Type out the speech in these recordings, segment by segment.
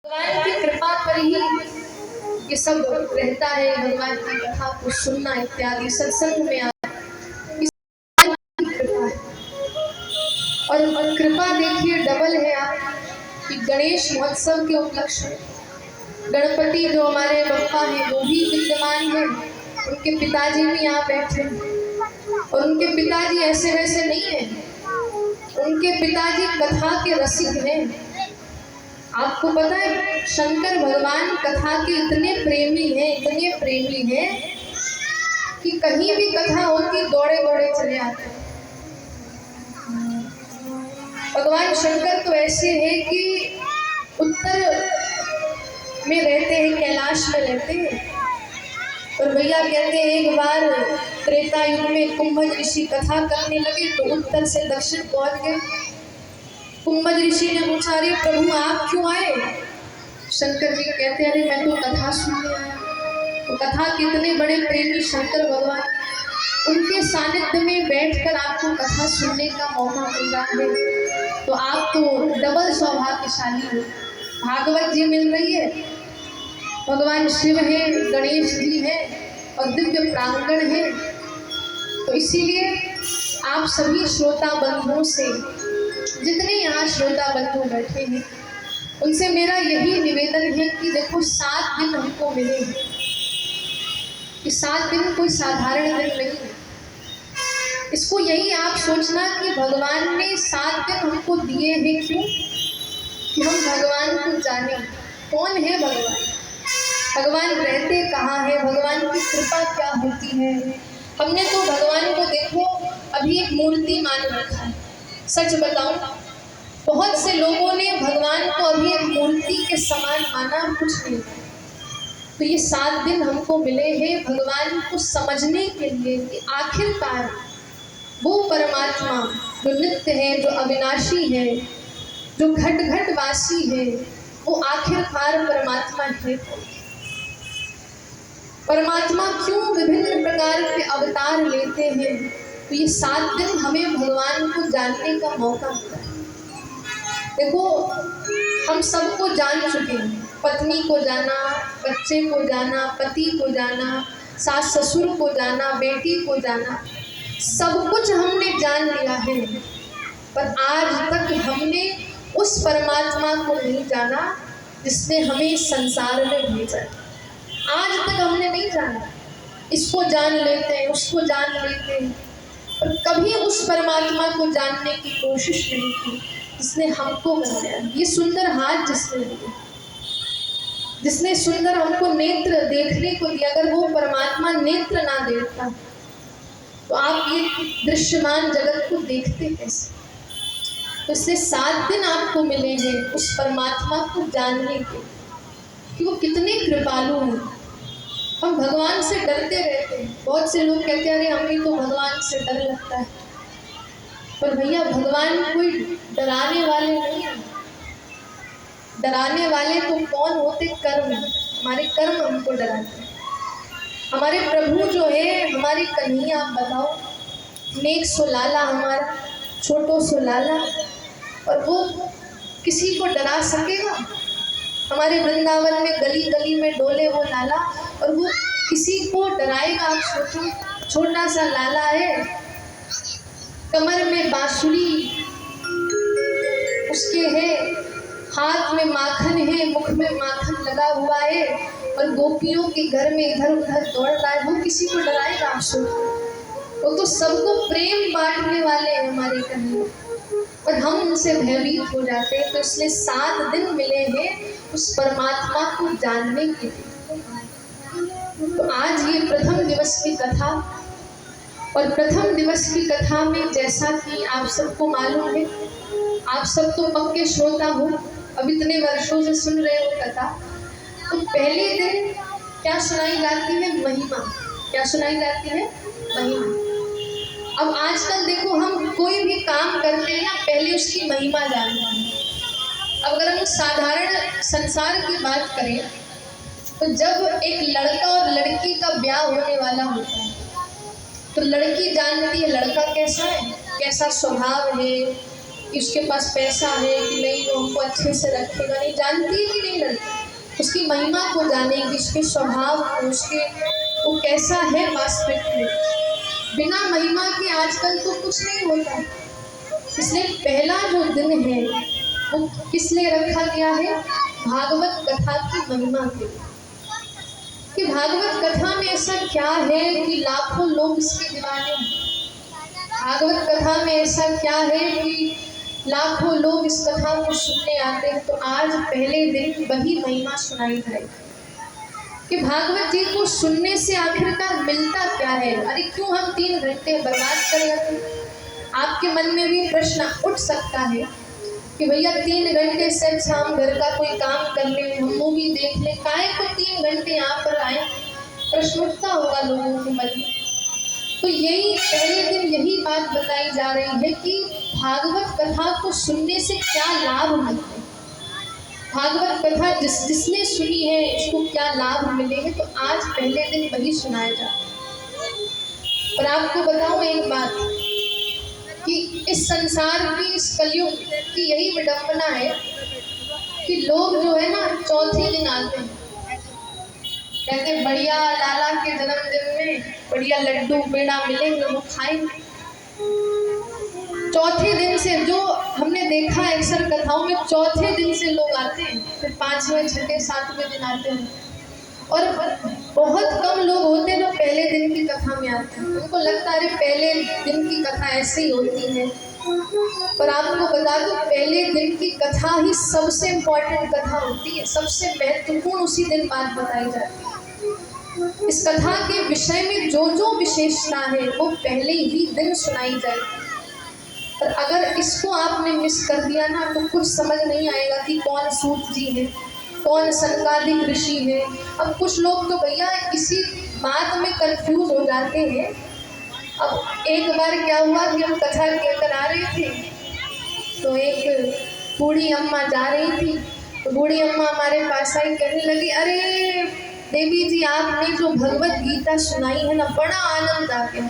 भगवान की कृपा पर ही ये सब रहता है। भगवान की कथा को सुनना इत्यादि सत्संग में कृपा है। और कृपा देखिए डबल है आप कि गणेश महोत्सव के उपलक्ष्य में गणपति जो हमारे बप्पा हैं वो भी विद्यमान है, उनके पिताजी भी यहाँ बैठे हैं। और उनके पिताजी ऐसे वैसे नहीं है, उनके पिताजी कथा के रसिक हैं। आपको पता है शंकर भगवान कथा के इतने प्रेमी हैं कि कहीं भी कथा होती दौड़े दौड़े चले आते हैं। भगवान शंकर तो ऐसे हैं कि उत्तर में रहते हैं, कैलाश में रहते हैं। और भैया कहते हैं एक बार त्रेता युग में कुंभज ऋषि कथा करने लगे तो उत्तर से दक्षिण पहुंच गए। कुंभज ऋषि ने पूछा, अरे प्रभु आप क्यों आए? शंकर जी कहते अरे मैं तो कथा सुनने आया। तो कथा कितने बड़े प्रेमी शंकर भगवान, उनके सानिध्य में बैठकर आपको कथा सुनने का मौका मिल रहा है तो आप तो डबल सौभाग्यशाली हो। भागवत जी मिल रही है, भगवान शिव है, गणेश जी है और दिव्य प्रांगण है। तो इसीलिए आप सभी श्रोता बंधुओं से, जितने यहाँ श्रोता बंधु बैठे हैं, उनसे मेरा यही निवेदन है कि देखो 7 दिन हमको मिले हैं। ये 7 दिन कोई साधारण दिन नहीं है। इसको यही आप सोचना कि भगवान ने 7 दिन हमको दिए हैं क्यों? कि हम भगवान को जाने कौन है भगवान, भगवान रहते कहाँ है, भगवान की कृपा क्या होती है। हमने तो भगवान को देखो अभी एक मूर्ति मान रखा है। सच बताऊं, बहुत से लोगों ने भगवान को अभी एक मूर्ति के समान माना, कुछ नहीं। तो ये 7 दिन हमको मिले हैं भगवान को समझने के लिए कि आखिरकार वो परमात्मा जो नित्य है, जो अविनाशी है, जो घट घट वासी है, वो आखिरकार परमात्मा है। परमात्मा क्यों विभिन्न प्रकार के अवतार लेते हैं? तो ये 7 दिन हमें भगवान को जानने का मौका मिला है। देखो हम सबको जान चुके हैं, पत्नी को जाना, बच्चे को जाना, पति को जाना, सास ससुर को जाना, बेटी को जाना, सब कुछ हमने जान लिया है। पर आज तक हमने उस परमात्मा को नहीं जाना जिसने हमें संसार में भेजा। आज तक हमने नहीं जाना। इसको जान लेते हैं, उसको जान लेते हैं, पर कभी उस परमात्मा को जानने की कोशिश नहीं की जिसने हमको बनाया। ये सुंदर हाथ जिसने दिया, जिसने सुंदर हमको नेत्र देखने को दिया, अगर वो परमात्मा नेत्र ना देता तो आप ये दृश्यमान जगत को देखते कैसे? तो इससे 7 दिन आपको मिले हैं उस परमात्मा को जानने के कि वो कितने कृपालु हैं। हम भगवान से डरते रहते हैं। बहुत से लोग कहते हैं अरे हमें तो भगवान से डर लगता है। पर भैया भगवान कोई डराने वाले नहीं है। डराने वाले तो कौन होते? कर्म। हमारे कर्म हमको डराते हैं। हमारे प्रभु जो है, हमारी कन्हैया, आप बताओ, नेक सो लाला हमारा, छोटो सो लाला, और वो किसी को डरा सकेगा? हमारे वृंदावन में गली गली में डोले वो लाला, और वो किसी को डराएगा? आप सोचो, छोटा सा लाला है, कमर में बांसुरी उसके है, हाथ में माखन है, मुख में माखन लगा हुआ है, और गोपियों के घर में इधर उधर दौड़ रहा है। वो किसी को डराएगा? आप सोचो। वो तो सबको प्रेम बांटने वाले हैं हमारे कन्हैया, और हम उनसे भयभीत हो जाते हैं। तो इसलिए 7 दिन मिले हैं उस परमात्मा को जानने के लिए। तो आज ये प्रथम दिवस की कथा, और प्रथम दिवस की कथा में जैसा कि आप सबको मालूम है, आप सब तो पक्के श्रोता हो, अब इतने वर्षों से सुन रहे हो कथा। तो पहले दिन क्या सुनाई जाती है? महिमा। क्या सुनाई जाती है? महिमा। अब आजकल देखो हम कोई भी काम करते हैं ना, पहले उसकी महिमा जानते हैं। अब अगर हम साधारण संसार की बात करें तो जब एक लड़का और लड़की का ब्याह होने वाला होता है तो लड़की जानती है लड़का कैसा है, कैसा स्वभाव है, कि उसके पास पैसा है कि नहीं, वो हमको अच्छे से रखेगा, नहीं जानती है कि नहीं लड़की? उसकी महिमा को जानेंगे, उसके स्वभाव को, उसके वो कैसा है वास्तविक में। बिना महिमा के आजकल तो कुछ नहीं होता। इसलिए पहला जो दिन है वो किस लिए रखा गया है? भागवत कथा की महिमा के लिए। कि भागवत कथा में ऐसा क्या है कि लाखों लोग इसके दीवाने हैं। भागवत कथा में ऐसा क्या है कि लाखों लोग इस कथा को सुनने आते हैं। तो आज पहले दिन वही महिमा सुनाई जाएगी कि भागवत जी को सुनने से आखिरकार मिलता क्या है। अरे क्यों हम 3 घंटे बर्बाद करें? आपके मन में भी प्रश्न उठ सकता है कि भैया 3 घंटे से अच्छा हम घर का कोई काम कर लें, हम मूवी देख लें, काहे को 3 घंटे यहाँ पर आए? प्रश्न उठता होगा लोगों के मन में। तो यही पहले दिन यही बात बताई जा रही है कि भागवत कथा को सुनने से क्या लाभ मिलते हैं। भागवत कथा जिसने सुनी है उसको क्या लाभ मिले हैं, तो आज पहले दिन वही सुनाया जाता है। और आपको बताऊं एक बात कि इस संसार की, इस कलयुग की यही विडंबना है कि लोग जो है ना चौथे दिन आते हैं, कहते बढ़िया लाला के जन्मदिन में बढ़िया लड्डू पेड़ा मिलेंगे, वो खाएंगे। चौथे दिन से, जो हमने देखा है अक्सर कथाओं में, चौथे दिन से लोग आते हैं, फिर 5वें 6ठे 7वें दिन आते हैं। और बहुत कम लोग होते हैं जो पहले दिन की कथा में आते हैं। उनको लगता है पहले दिन की कथा ऐसे ही होती है। पर आपको बता दूं, पहले दिन की कथा ही सबसे इम्पोर्टेंट कथा होती है, सबसे महत्वपूर्ण उसी दिन बात बताई जाती है। इस कथा के विषय में जो जो विशेषता है वो पहले ही दिन सुनाई जाएगी। और अगर इसको आपने मिस कर दिया ना तो कुछ समझ नहीं आएगा कि कौन सूत जी है, कौन सनकादिक ऋषि है। अब कुछ लोग तो भैया इसी बात में कंफ्यूज हो जाते हैं। अब एक बार क्या हुआ कि हम कथा कहकर आ रहे थे, तो एक बूढ़ी अम्मा जा रही थी। तो बूढ़ी अम्मा हमारे पास आई, कहने लगी, अरे देवी जी आपने जो भगवत गीता सुनाई है ना, बड़ा आनंद आ गया।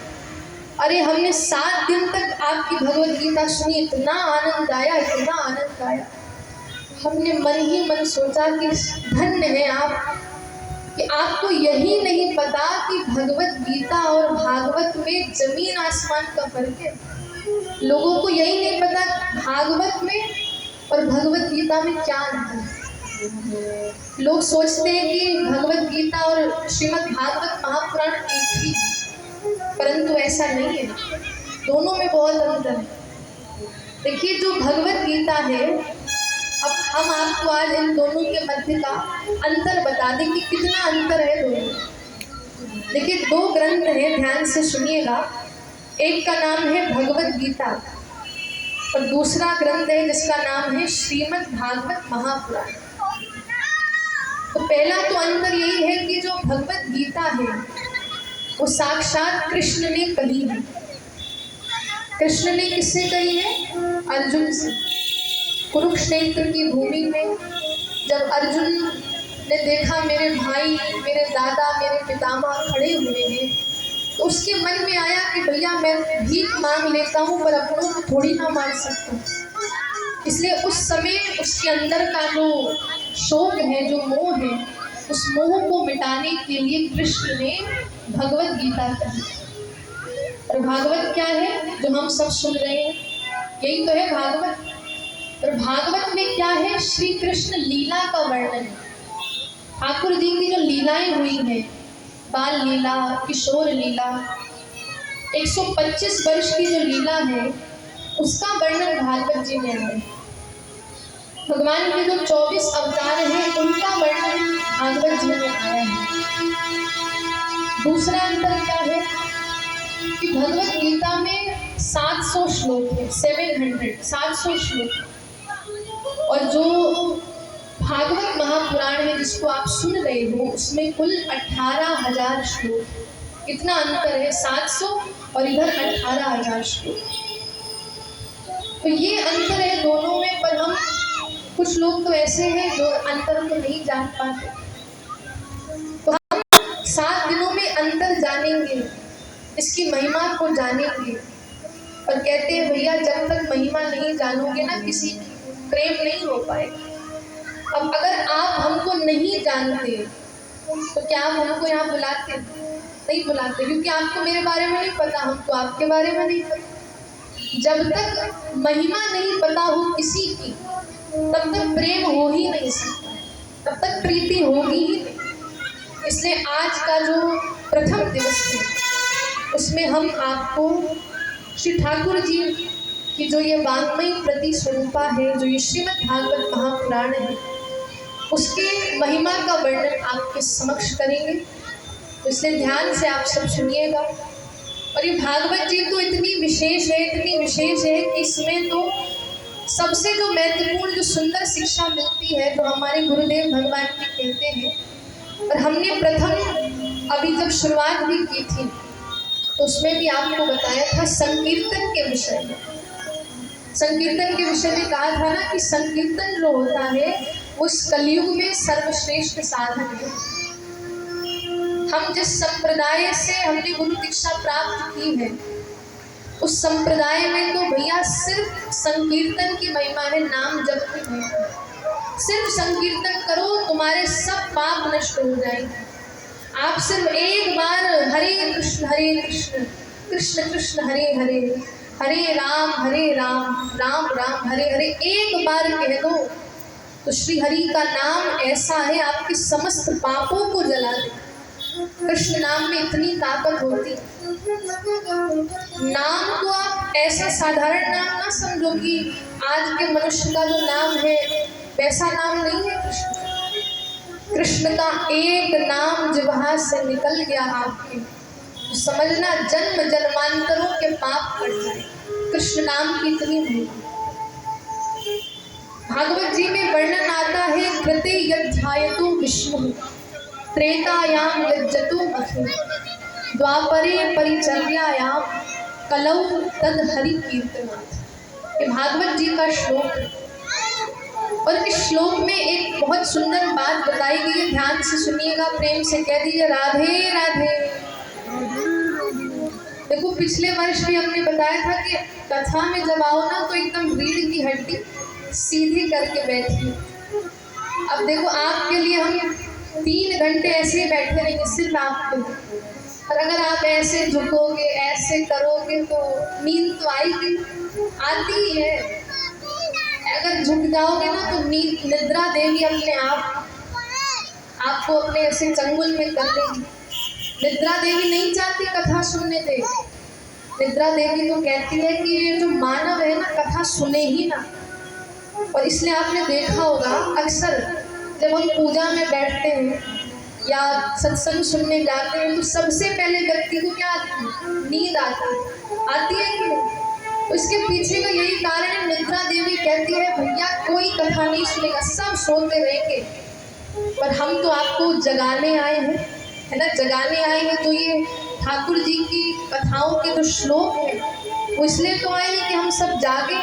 अरे हमने 7 दिन तक आपकी भगवत गीता सुनी, इतना आनंद आया, इतना आनंद आया। हमने मन ही मन सोचा कि धन्य है आप कि आपको यही नहीं पता कि भगवत गीता और भागवत में जमीन आसमान का फर्क है। लोगों को यही नहीं पता भागवत में और भगवत गीता में क्या अंतर है। लोग सोचते हैं कि भगवत गीता और श्रीमद् भागवत महापुराण एक ही, परंतु ऐसा नहीं है, दोनों में बहुत अंतर है। देखिए जो भगवत गीता है, अब हम आपको आज इन दोनों के मध्य का अंतर बता दें कि कितना अंतर है दोनों। देखिए 2 ग्रंथ हैं, ध्यान से सुनिएगा। एक का नाम है भगवत गीता और दूसरा ग्रंथ है जिसका नाम है श्रीमद् भागवत महापुराण। तो पहला तो अंतर यही है कि जो भगवत गीता है वो साक्षात कृष्ण ने कही है। कृष्ण ने किससे कही है? अर्जुन से। कुरुक्षेत्र की भूमि में जब अर्जुन ने देखा मेरे भाई, मेरे दादा, मेरे पितामह खड़े हुए हैं, तो उसके मन में आया कि भैया मैं भीख मांग लेता हूँ पर अपनों को थोड़ी ना मार सकता हूँ। इसलिए उस समय उसके अंदर का जो शोक है, जो मोह है, उस मोह को मिटाने के लिए कृष्ण ने भगवत गीता कही। और भागवत क्या है जो हम सब सुन रहे हैं? यही तो है भागवत। और भागवत में क्या है? श्री कृष्ण लीला का वर्णन है। ठाकुर जी की जो लीलाएं हुई हैं, बाल लीला, किशोर लीला, 125 वर्ष की जो लीला है उसका वर्णन भागवत जी में है। भगवान के जो 24 अवतार हैं उनका वर्णन भागवत जी में आया है। दूसरा अंतर क्या है कि भगवत गीता में 700 श्लोक है, 700 श्लोक। और जो भागवत महापुराण है जिसको आप सुन रहे हो उसमें कुल 18,000 श्लोक। कितना अंतर है? 700 और इधर 18,000 श्लोक। तो ये अंतर है दोनों में। पर हम कुछ लोग तो ऐसे हैं जो अंतर को नहीं जान पाते। तो हम 7 दिनों में अंतर जानेंगे, इसकी महिमा को जानेंगे। और कहते हैं भैया जब तक महिमा नहीं जानोगे ना किसी प्रेम नहीं हो पाएगा। अब अगर आप हमको नहीं जानते, तो क्या आप हमको यहाँ बुलाते? नहीं बुलाते, क्योंकि आपको मेरे बारे में नहीं पता, हमको आपके बारे में नहीं पता। जब तक महिमा नहीं पता हो किसी की, तब तक प्रेम हो ही नहीं सकता, तब तक प्रीति होगी ही नहीं। इसलिए आज का जो प्रथम दिवस है, उसमें हम आपको श्री ठाकुर जी की जो ये वाङ्मयी प्रतिस्वरूपा है, जो ये श्रीमद् भागवत महापुराण है, उसके महिमा का वर्णन आपके समक्ष करेंगे। तो इसलिए ध्यान से आप सब सुनिएगा। और ये भागवत जी तो इतनी विशेष है, इतनी विशेष है कि इसमें तो सबसे जो महत्वपूर्ण जो सुंदर शिक्षा मिलती है, जो हमारे गुरुदेव भगवान जी कहते हैं। और हमने प्रथम अभी जब शुरुआत भी की थी, तो उसमें भी आपको बताया था संकीर्तन के विषय में। संकीर्तन के विषय में कहा था ना कि संकीर्तन जो होता है, उस कलयुग में सर्वश्रेष्ठ साधन है। हम जिस संप्रदाय से हमने गुरु दीक्षा प्राप्त की है, उस संप्रदाय में तो भैया सिर्फ संकीर्तन की महिमा है, नाम जप की महिमा। सिर्फ संकीर्तन करो, तुम्हारे सब पाप नष्ट हो जाएंगे। आप सिर्फ एक बार हरे कृष्ण कृष्ण कृष्ण हरे हरे, हरे राम राम राम हरे हरे एक बार कह दो, तो श्री हरि का नाम ऐसा है आपके समस्त पापों को जला दे। कृष्ण नाम में इतनी ताकत होती। नाम को आप ऐसा साधारण नाम ना समझो कि आज के मनुष्य का जो नाम है वैसा नाम नहीं है। कृष्ण का एक नाम जिह्वा से निकल गया आपके, तो समझना जन्म जन्मांतरों के पाप कट जाए। कृष्ण नाम की इतनी महिमा। भागवत जी में वर्णन आता है, कृते यध्यायतो विष्णु त्रेतायाम यज्जतो मखि, द्वापरे परिचर्यायाम कलौ तद हरि कीर्तनात्। ये भागवत जी का श्लोक है। और इस श्लोक में एक बहुत सुंदर बात बताई गई है, ध्यान से सुनिएगा, प्रेम से कह दीजिए राधे राधे। देखो पिछले वर्ष भी हमने बताया था कि कथा में जब आओ ना, तो एकदम रीढ़ की हड्डी सीधी करके बैठिए। अब देखो आपके लिए हम 3 घंटे ऐसे ही बैठे रहेंगे, सिर्फ आपके लिए। और अगर आप ऐसे झुकोगे, ऐसे करोगे, तो नींद तो आएगी, आती ही है। अगर झुक जाओगे ना, तो निद्रा देवी अपने आप आपको अपने ऐसे चंगुल में कर देगी। निद्रा देवी नहीं चाहती कथा सुनने दे। निद्रा देवी तो कहती है कि ये जो मानव है ना, कथा सुने ही ना। और इसलिए आपने देखा होगा, अक्सर जब हम पूजा में बैठते हैं या सत्संग सुनने जाते हैं, तो सबसे पहले व्यक्ति को क्या आती है? नींद आती है कि नहीं? तो इसके पीछे का यही कारण है। निद्रा देवी कहती है भैया कोई कथा नहीं सुनेगा, सब सोते रहेंगे, पर हम तो आपको जगाने आए हैं, है ना, जगाने आए हैं। तो ये ठाकुर जी की कथाओं के जो श्लोक है, वो इसलिए तो आए हैं कि हम सब जागे।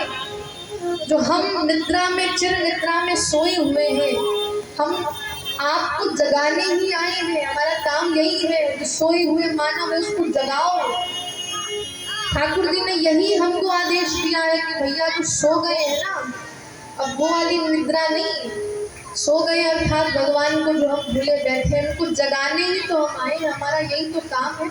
जो हम निद्रा में, चिर निद्रा में सोए हुए हैं, हम आपको जगाने ही आए हैं। हमारा काम यही है, जो सोए हुए मानव है उसको जगाओ। ठाकुर जी ने यही हमको आदेश दिया है कि भैया जो सो गए हैं ना, अब वो वाली निद्रा नहीं, सो गए अर्थात भगवान को जो हम भूले बैठे हैं, उनको जगाने ही तो हम आए हैं, हमारा यही तो काम है।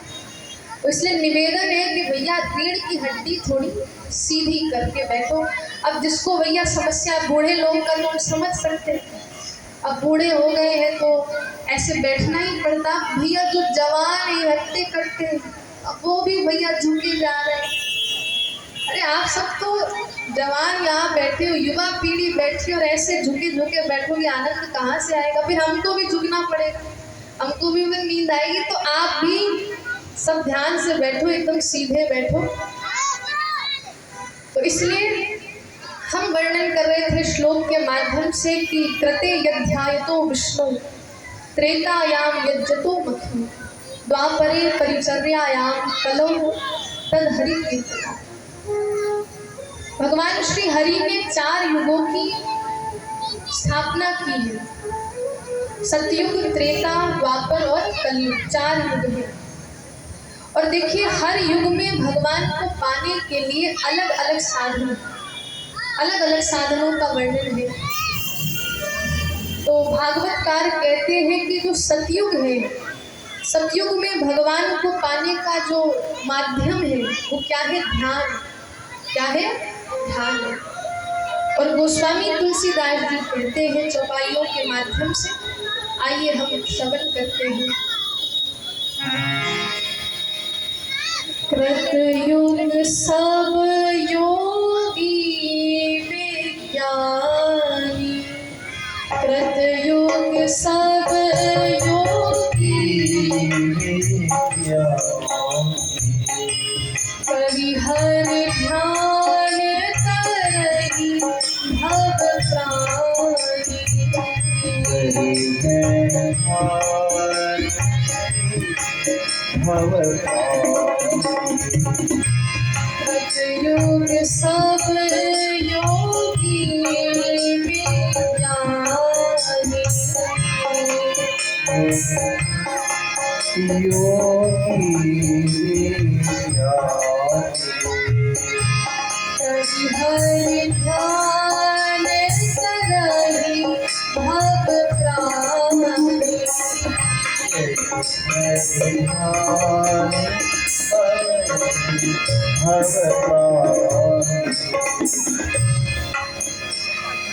तो इसलिए निवेदन है कि भैया रीढ़ की हड्डी थोड़ी सीधी करके बैठो। अब जिसको भैया समस्या बूढ़े लोग का, तो हम समझ सकते हैं, अब बूढ़े हो गए हैं तो ऐसे बैठना ही पड़ता। भैया जो जवान है हट्टे कट्टे, अब वो भी भैया झुके जा रहे हैं। अरे आप सब तो जवान यहाँ बैठे हो, युवा पीढ़ी बैठी और ऐसे झुके झुके बैठोगे, आनंद कहाँ से आएगा? फिर हमको भी झुकना पड़ेगा, हमको भी नींद आएगी। तो आप भी सब ध्यान से बैठो, एकदम सीधे बैठो। तो इसलिए हम वर्णन कर रहे थे श्लोक के माध्यम से कि कृते यध्यायतो विष्णु त्रेतायाम यज्जतो मखि, द्वापरे परिचर्यायाम कलौ तद हरि कीर्तनात्। भगवान श्री हरि ने 4 युगों की स्थापना की है। सतयुग, त्रेता, द्वापर और कलयुग, 4 युग हैं। और देखिए हर युग में भगवान को पाने के लिए अलग अलग अलग साधनों का वर्णन है। तो भागवतकार कहते हैं कि जो सतयुग है, सतयुग में भगवान को पाने का जो माध्यम है वो क्या है? ध्यान। क्या है? ध्यान। और गोस्वामी तुलसीदास जी कहते हैं चौपाइयों के माध्यम से, आइए हम श्रवण करते हैं। कृतयुग सब योगी विज्ञानी, कृतयुग सब योगी परिहर ध्यान करहि भव प्राणी, कृतयुग सब योगी विज्ञानी, हरि ध्यान करहि भव प्राणी,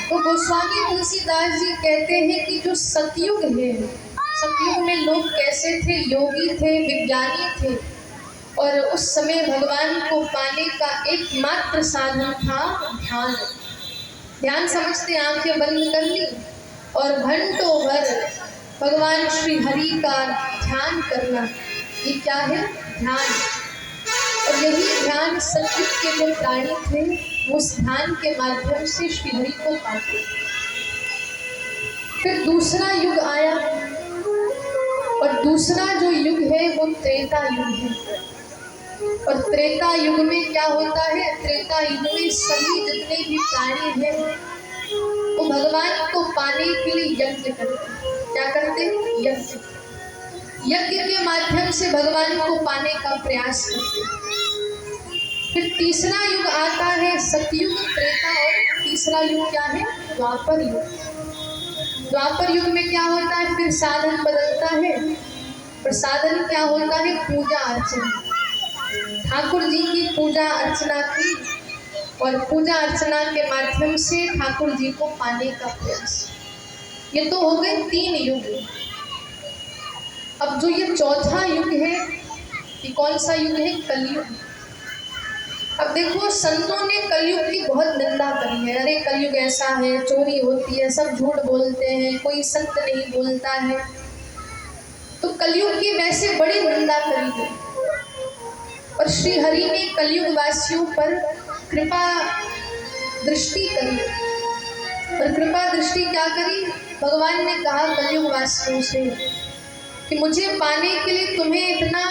तो गोस्वामी तुलसीदास जी कहते हैं कि जो सतयुग है, सतयुग में लोग कैसे थे? योगी थे, विज्ञानी थे, और उस समय भगवान को पाने का एकमात्र साधन था ध्यान। ध्यान समझते आंखें बंद कर ली और घंटों भर भगवान श्री हरि का ध्यान करना, ये क्या है? ध्यान। और यही ध्यान सतयुग के जो प्राणी थे वो उस ध्यान के माध्यम से श्री हरि को पाते। फिर दूसरा युग आया, और दूसरा जो युग है वो त्रेता युग है। और त्रेता युग में क्या होता है? त्रेता युग में सभी जितने भी प्राणी हैं वो भगवान को पाने के लिए यज्ञ करते हैं। क्या करते हैं? यज्ञ। यज्ञ के माध्यम से भगवान को पाने का प्रयास करते हैं। फिर तीसरा युग आता है सतयुग, त्रेता, और तीसरा युग क्या है? द्वापर युग। द्वापर युग में क्या होता है? फिर साधन बदलता है, और साधन क्या होता है? पूजा अर्चना। ठाकुर जी की पूजा अर्चना की, और पूजा अर्चना के माध्यम से ठाकुर जी को पाने का प्रयास। ये तो हो गए 3 युग। अब जो ये चौथा युग है, ये कौन सा युग है? कलयुग। अब देखो, संतों ने कलयुग की बहुत निंदा करी है। अरे कलयुग ऐसा है, चोरी होती है, सब झूठ बोलते हैं, कोई सत्य नहीं बोलता है। तो कलयुग की वैसे बड़ी निंदा करी है, और श्री हरि ने कलयुग वासियों पर कृपा दृष्टि करी। और कृपा दृष्टि क्या करी? भगवान ने कहा कलयुग वासियों से कि मुझे पाने के लिए तुम्हें इतना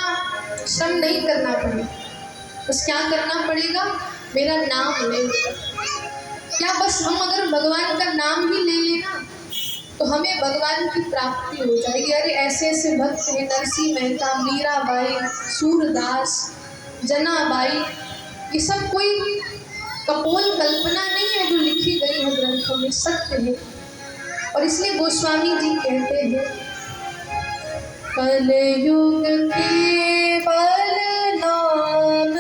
श्रम नहीं करना पड़ेगा, बस क्या करना पड़ेगा? मेरा नाम ले। क्या बस हम अगर भगवान का नाम ही ले लेना तो हमें भगवान की प्राप्ति हो जाएगी? अरे ऐसे ऐसे भक्त हैं, नरसिंह मेहता, मीराबाई, सूरदास, जनाबाई, ये सब कोई कपोल कल्पना नहीं है जो लिखी गई है ग्रंथों में, सत्य है। और इसलिए गोस्वामी जी कहते हैं कलयुग केवल नाम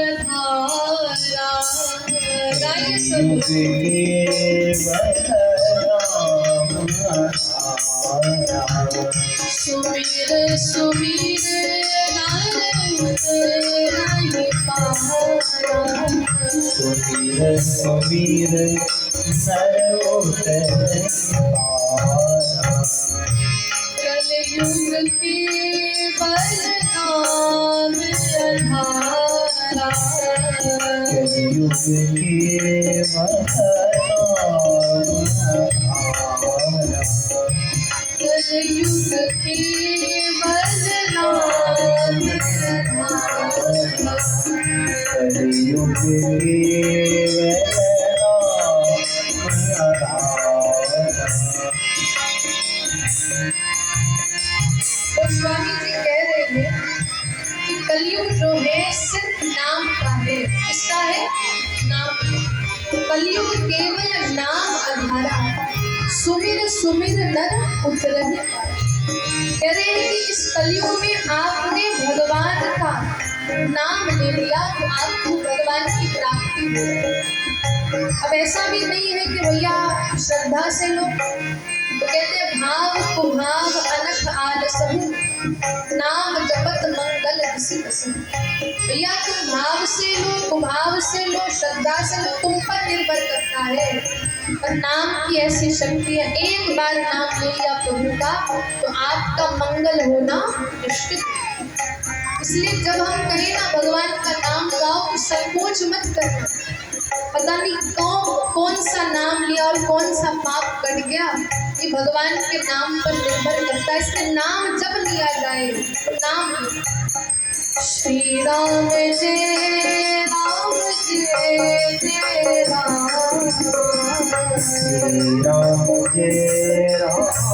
अधारा, गाइए सब। सुमिर सुमिर नर नहीं पारा, सुमिर सुमिर नर कलयुग केवल नाम अधारा, कलयुग केवल कलयुग केवल नाम कलयुग स्वामी जी कह रहे हैं कि कलयुग जो है सिर्फ नाम का है। किसका है? नाम। तो कलयुग केवल नाम आधारा, सुमिर सुमिर नर उतरहि पाए। कह रहे हैं कि इस कलयुग में आपने भगवान का नाम ले लिया तो आपको भगवान की प्राप्ति हो गई। अब ऐसा भी नहीं है कि भैया श्रद्धा से लो, तो कहते हैं भाव कुभाव अनख आलसहु नाम जपत मंगल ऋषि बसु। भैया तुम भाव से लो, कुभाव से लो, श्रद्धा से लो, तुम पर निर्भर करता है। पर नाम की ऐसी शक्ति है, एक बार नाम ले लिया प्रभु का तो आपका मंगल होना निश्चित है। इसलिए जब हम कहें ना भगवान का नाम गाओ तो संकोच मत करना। पता नहीं कौन सा नाम लिया और कौन सा पाप कट गया, ये भगवान के नाम पर निर्भर करता है। इसलिए नाम जब लिया जाए तो नाम श्री राम जय राम जय जय राम, श्री राम जय राम